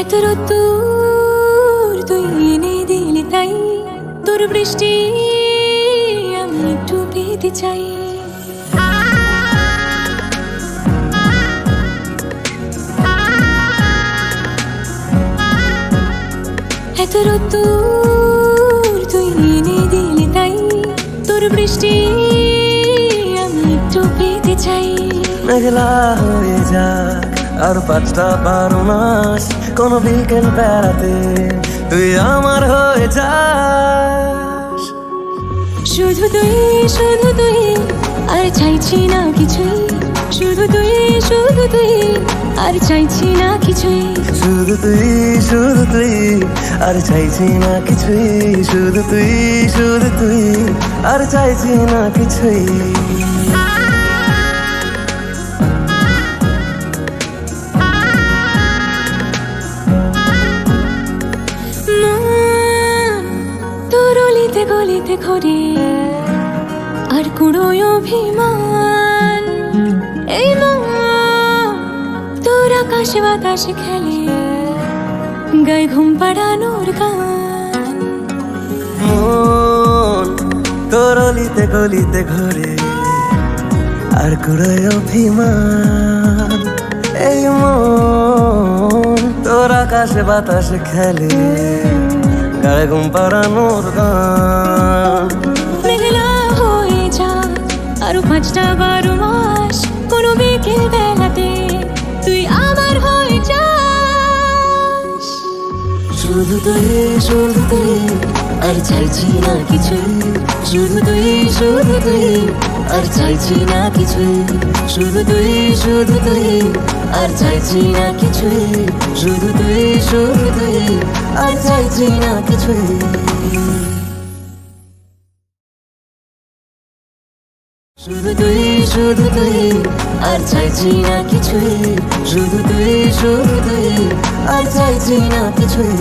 এত রোদ্দুর তুই এনে দিলি তাই তোর বৃষ্টি আমি একটু পেতে চাই। এত রোদ্দুর তুই এনে দিলি তাই তোর বৃষ্টি আমি একটু পেতে চাই। মেঘলা হয়ে যাক আর 5টা 12 মাস, কোনো বিকেল বেড়াতে তুই আমার হয়ে যাস। শুধু তুই আর চাইছি না কিছুই, শুধু তুই আর চাইছি না কিছুই। শুধু তুই আর চাইছি না কিছুই, শুধু তুই আর চাইছি না কিছুই। তোর অলিতে গলিতে ঘরে আর কুড়োয় অভিমান, এই মন তোর আকাশে বাতাসে খেলে গায়ে ঘুম পাড়ানোর গান। মন তোর অলিতে গলিতে ঘরে আর কুড়ায় অভিমান, এই মন তোর আকাশে বাতাসে খেলে গায়ে ঘুম পাড়ানোর গান। মেঘলা হয়ে যা আরো 5টা 12 মাস, কোনো বিকেল বেলাতে তুই আমার হয়ে যাস। শুধু তুই আর চাইছি না কিছুই, শুধু তুই আর চাইছি না কিছুই। শুধু তুই আর চাইছি না কিছুই, শুধু তুই আর চাইছি না কিছুই। শুধু তুই আর চাইছি না কিছুই, শুধু তুই আর চাইছি না কিছুই।